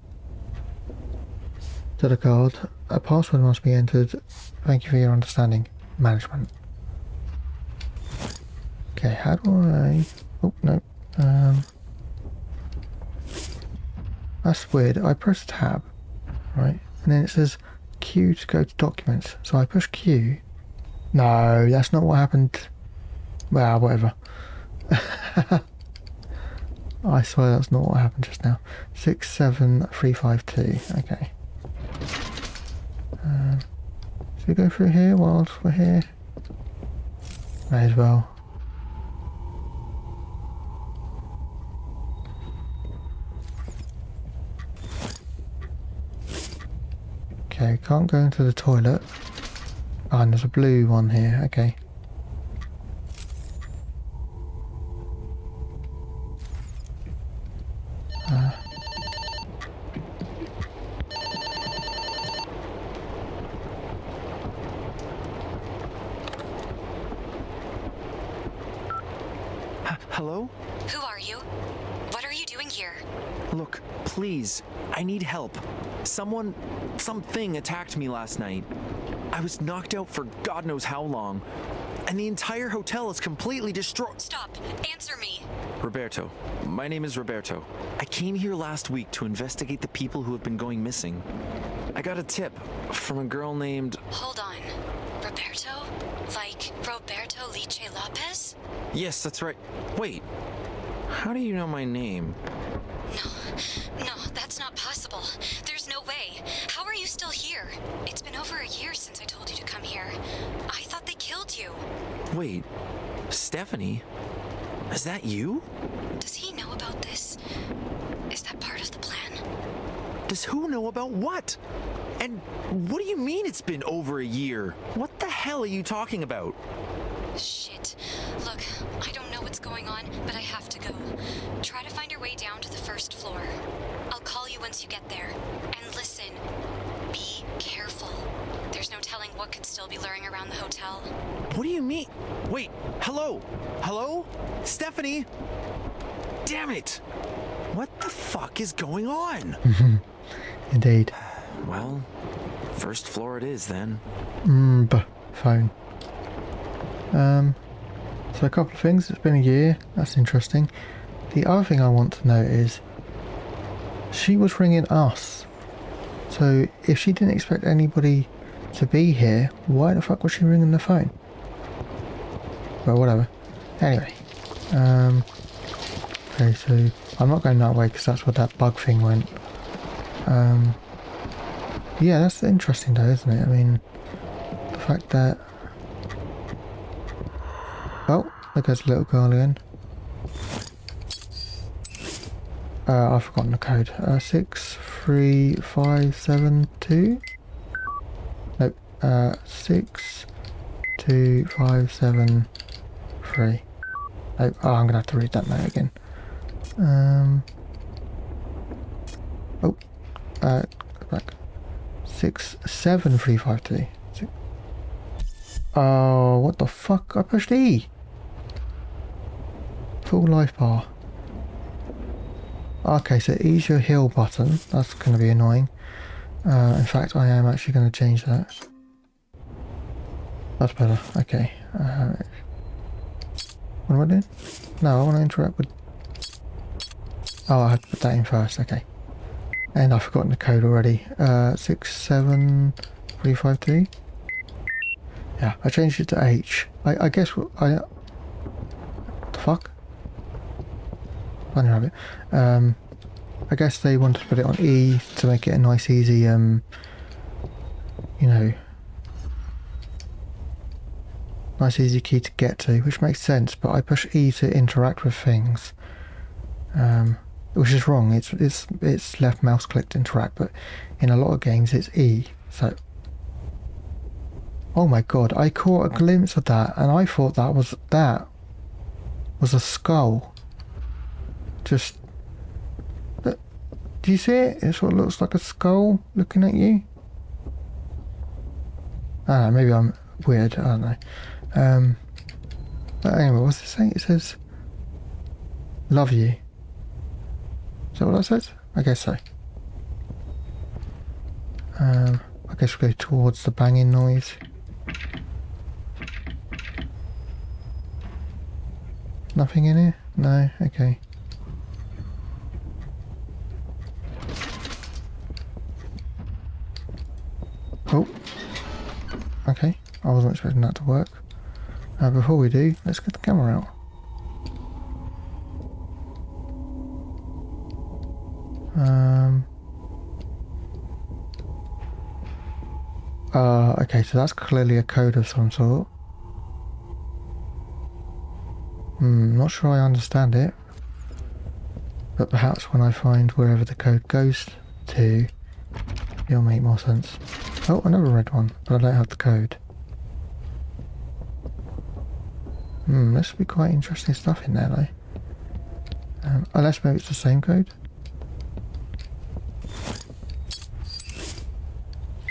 to the card, a password must be entered. Thank you for your understanding. Management. Okay, how do I... Oh, no. That's weird. I press tab, right? And then it says Q to go to documents. So I push Q. No, that's not what happened. Well, whatever. I swear that's not what happened just now. 67352. Okay. Should we go through here whilst we're here? May as well. Okay, can't go into the toilet. Oh, and there's a blue one here. Okay. Hello? Who are you? What are you doing here? Look, please, I need help. Something attacked me last night. I was knocked out for God knows how long, and the entire hotel is completely destroyed. Stop! Answer me! Roberto. My name is Roberto. I came here last week to investigate the people who have been going missing. I got a tip from a girl named... Hold on. Roberto? Like Roberto Liche Lopez? Yes, that's right. Wait. How do you know my name? No, that's not possible. There's no way. How are you still here? It's been over a year since I told you to come here. I thought they killed you. Wait. Stephanie? Is that you? Does he know about this? Is that part of the plan? Does who know about what? And what do you mean it's been over a year? What the hell are you talking about? Shit. Look, I don't know what's going on, but I have to go. Try to find your way down to the first floor. I'll call you once you get there. And listen, be careful. There's no telling what could still be lurking around the hotel. What do you mean? Wait, hello? Hello? Stephanie? Damn it! What the fuck is going on? Indeed. Well, first floor it is then. Phone. So a couple of things. It's been a year. That's interesting. The other thing I want to know is she was ringing us. So if she didn't expect anybody to be here, why the fuck was she ringing the phone? Well, whatever. Anyway. Okay, so I'm not going that way because that's where that bug thing went. Yeah, that's interesting though, isn't it? I mean, the fact that... Oh, there goes the little girl again. I've forgotten the code. 63572? Nope. 62573. Nope. Oh, I'm gonna have to read that now again. Go back. 67352. Oh, what the fuck? I pushed E. Full life bar. Okay, so E's your heal button. That's going to be annoying. In fact, I am actually going to change that. That's better. Okay. What am I doing? No, I want to interact with... Oh, I had to put that in first. Okay. And I've forgotten the code already. 67352. Yeah, I changed it to H. I guess I... The fuck? Funny rabbit. I guess they wanted to put it on E to make it a nice, easy, you know, nice, easy key to get to, which makes sense. But I push E to interact with things, which is wrong. It's left mouse click to interact, but in a lot of games it's E. So, oh my god, I caught a glimpse of that, and I thought that was a skull. Just. Do you see it? It's what looks like a skull looking at you. I don't know, maybe I'm weird, I don't know. But anyway, what's it saying? It says, love you. Is that what that says? I guess so. I guess we'll go towards the banging noise. Nothing in here? No? Okay. Oh, okay. I wasn't expecting that to work. Before we do, let's get the camera out. Okay, so that's clearly a code of some sort. Not sure I understand it. But perhaps when I find wherever the code goes to, it'll make more sense. Oh, another red one, but I don't have the code. This would be quite interesting stuff in there though. Unless maybe it's the same code.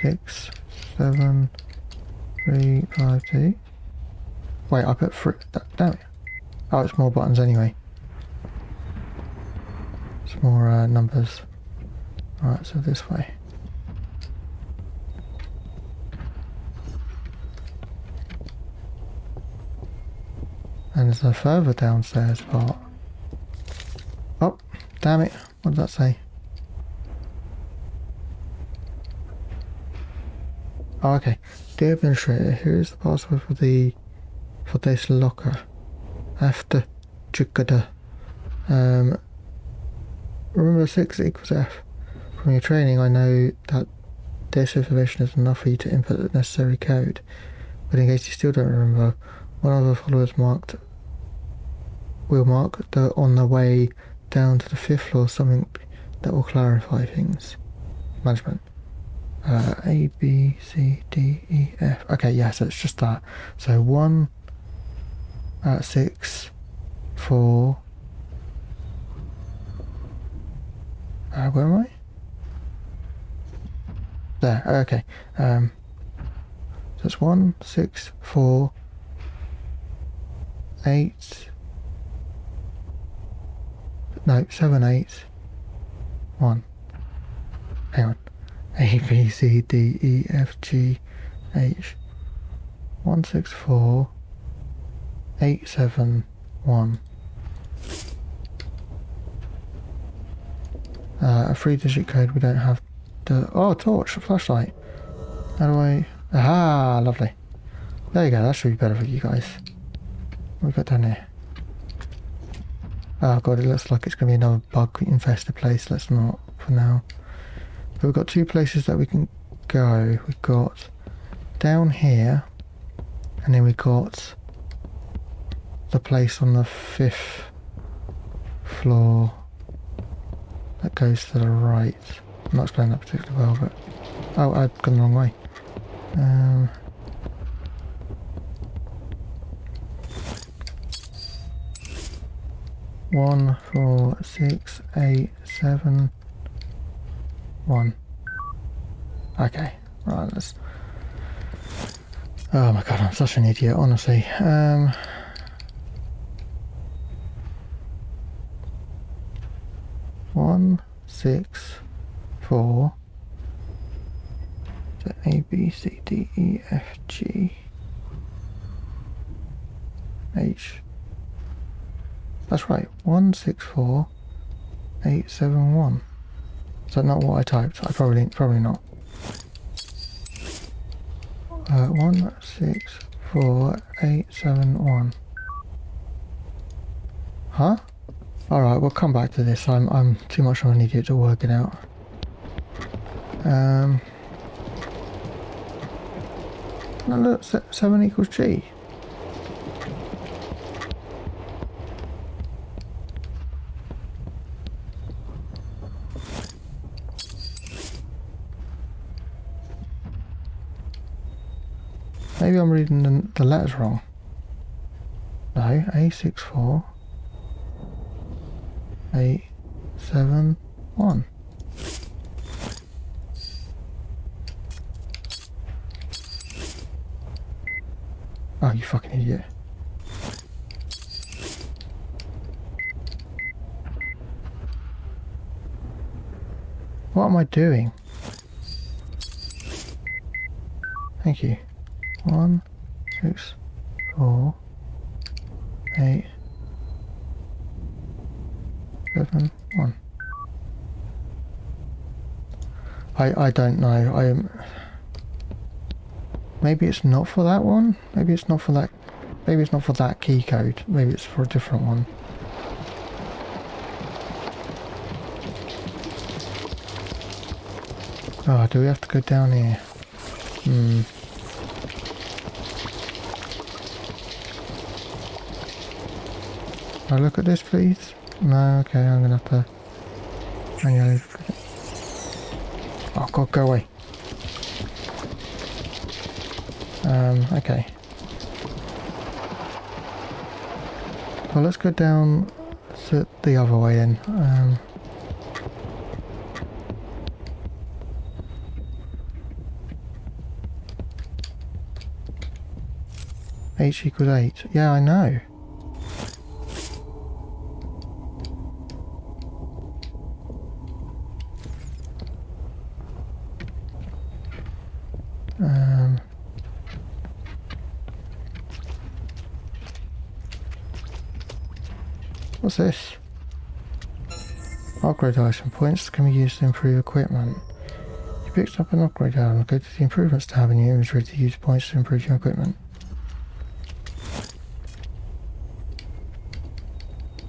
6, 7, 3, 5, 2. Wait, I put 3. Damn it. Oh, it's more buttons anyway. It's more numbers. Alright, so this way. And there's a further downstairs part. Oh, damn it. What did that say? Oh, okay. Dear Administrator, here is the password for this locker. After Chukada. Remember 6 equals F. From your training, I know that this information is enough for you to input the necessary code. But in case you still don't remember, one of the followers will mark on the way down to the 5th floor something that will clarify things. Management. A, B, C, D, E, F. Okay, yeah, so it's just that. So 1, 6, 4. Where am I? There, okay. So it's 1, 6, 4, 8. No, 7, 8, 1. Hang on. A, B, C, D, E, F, G, H. 1, 6, 4, 8, 7, 1. A 3-digit code. We don't have the... Oh, torch, flashlight. How do I... Aha, lovely. There you go, that should be better for you guys. What have we got down here? Oh god, it looks like it's going to be another bug-infested place. Let's not, for now. But we've got 2 places that we can go. We've got down here, and then we've got the place on the 5th floor that goes to the right. I'm not explaining that particularly well, but... Oh, I've gone the wrong way. 1, 4, 6, 8, 7, 1. Okay, right, let's... Oh my god, I'm such an idiot, honestly. 1, 6, 4, So A, B, C, D, E, F, G, H. That's right, 164871. Is that not what I typed? I probably not. 164871. Huh? Alright, we'll come back to this. I'm too much of an idiot to work it out. No, look, 7 equals G. Maybe I'm reading the letters wrong. No, A64871. Oh, you fucking idiot. What am I doing? Thank you. 1, 6, 4, 8, 7, 1. I don't know. Maybe it's not for that one. Maybe it's not for that. Maybe it's not for that key code. Maybe it's for a different one. Oh, do we have to go down here? Can I look at this, please? No, okay, I'm gonna have to manually look at it. Oh god, go away. Okay. Well, let's go down the other way then. H equals 8. Yeah, I know. What's this? Upgrade item. Points can be used to improve equipment. You picked up an upgrade item. Go to the improvements tab in your inventory to use points to improve your equipment.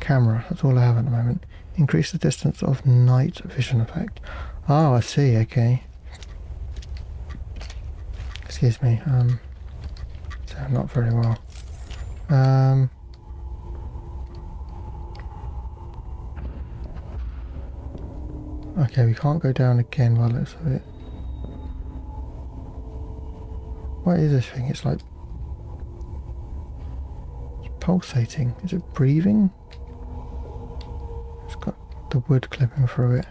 Camera. That's all I have at the moment. Increase the distance of night vision effect. Oh, I see. Okay. Excuse me. So not very well. Okay, we can't go down again by the looks of it. What is this thing? It's like... it's pulsating. Is it breathing? It's got the wood clipping through it.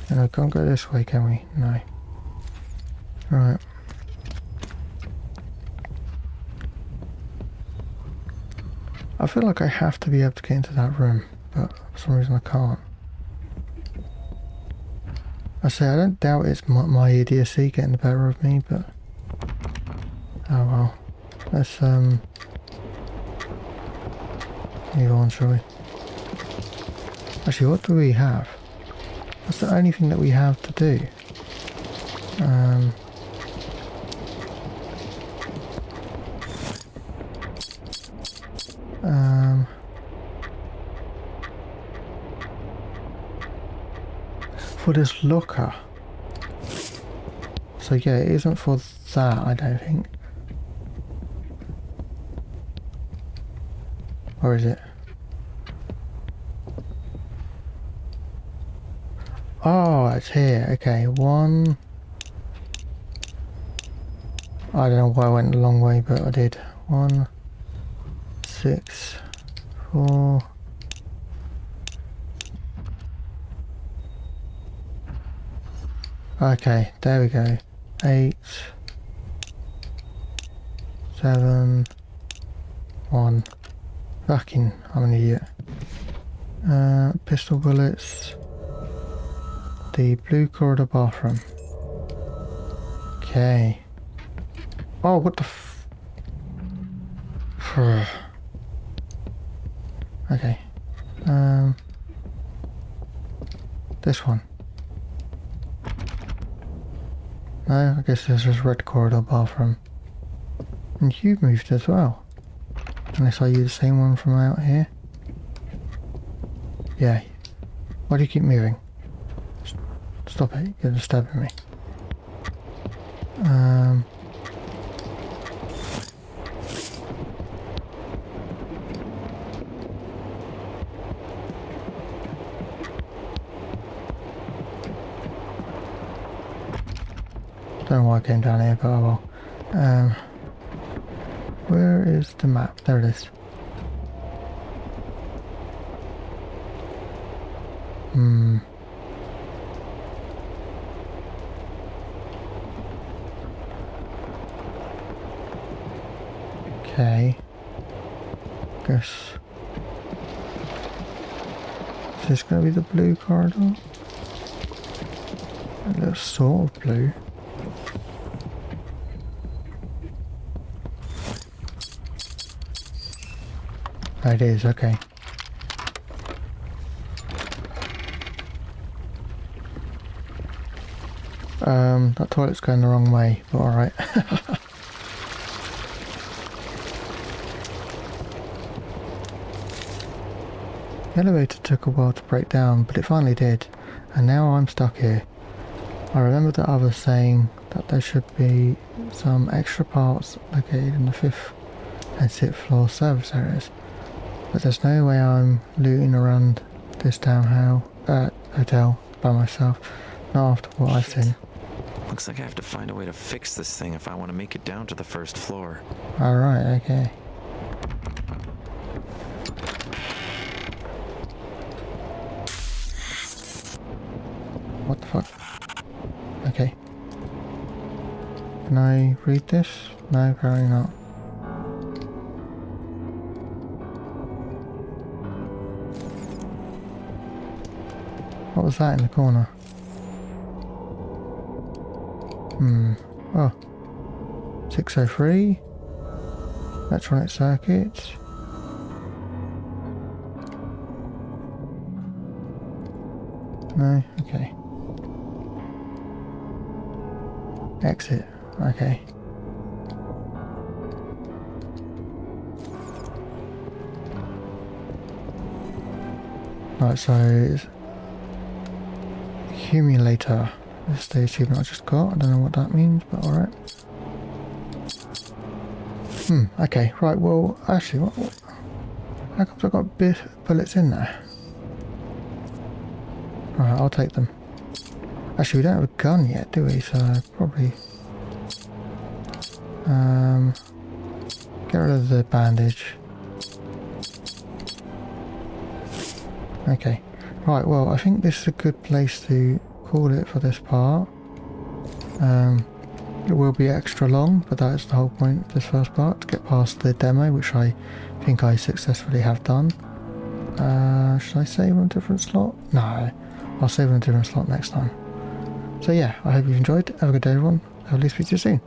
And I can't go this way, can we? No. Right. I feel like I have to be able to get into that room, but for some reason I can't. I say I don't doubt it's my idiocy getting the better of me, but oh well. Let's move on, shall we? Actually, what do we have? That's the only thing that we have to do. For this locker. So yeah, it isn't for that, I don't think. Or is it? Oh, it's here. Okay, 1. I don't know why I went the long way, but I did. 1, 6, 4. Okay, there we go. 8, 7, 1. Fucking, I'm an idiot. Pistol bullets. The blue corridor bathroom. Okay. Oh, what the f... Okay. This one. No, I guess this is red corridor bathroom. And you moved as well. Unless I use the same one from out here. Yeah. Why do you keep moving? Stop it, you're disturbing me. Don't know why I came down here, but oh well. Where is the map? There it is. Okay. Guess. Is this going to be the blue corridor? It looks sort of blue. Oh, it is, okay. That toilet's going the wrong way, but alright. The elevator took a while to break down, but it finally did, and now I'm stuck here. I remember the others saying that there should be some extra parts located in the 5th and 6th floor service areas, but there's no way I'm looting around this hotel by myself, not after what I've seen. Looks like I have to find a way to fix this thing if I want to make it down to the 1st floor. Alright, okay. What the fuck? Okay. Can I read this? No, apparently not. What was that in the corner? Oh. 603. Electronic circuits. No, okay. Exit, okay. Right, so accumulator. This is the achievement I just got. I don't know what that means, but alright. Okay, right, well, actually, what how come I've got bullets in there? Alright, I'll take them. Actually, we don't have a gun yet, do we? So, probably... get rid of the bandage. Okay. Right, well, I think this is a good place to call it for this part. It will be extra long, but that is the whole point of this first part, to get past the demo, which I think I successfully have done. Should I save on a different slot? No, I'll save on a different slot next time. So yeah, I hope you've enjoyed. Have a good day everyone. I'll speak to you soon.